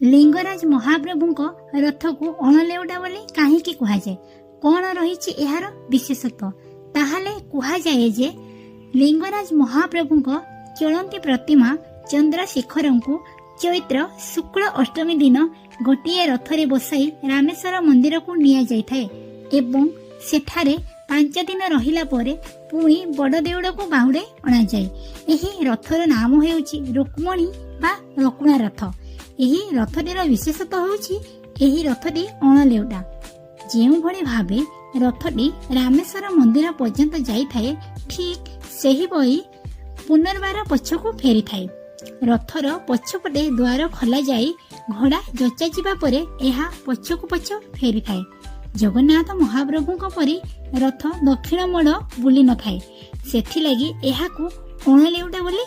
लिंगराज महाप्रभु रथ को अणलेउटा बोली कहीं कह जाए कौन रही यार विशेषत्व ताहले कह जाए जे लिंगराज महाप्रभु चलती प्रतिमा चंद्रशेखर को चैत्र शुक्ल अष्टमी दिन गोटे रथरे बसाई रामेश्वर मंदिर को निया जाइथाए एवं सेठारे 5 दिन रहिला परे पुणी बड़ देउड़ को बाहुड़े अणा जाए। एही रथर नाम हेउची रुक्मणी बा रकुणा रथ। एही रथटीर विशेषत्व होउची एही रथटी अणलेउटा। जेउ भली भाबे रथटी रामेश्वर मंदिर पर्यंत जाइथाए ठीक सेही बई पुनर्बार पछकू फेरी थाए। रथर पछपटे द्वार खोला जाई घोड़ा जचा जिबा परे एहा पछकू पछ फेरी थाए। जगन्नाथ महाप्रभुଙ୍କ परी रथ दक्षिण मोड़ बुली न थाए सेथि लगी एहाकू अणलेउटा बोली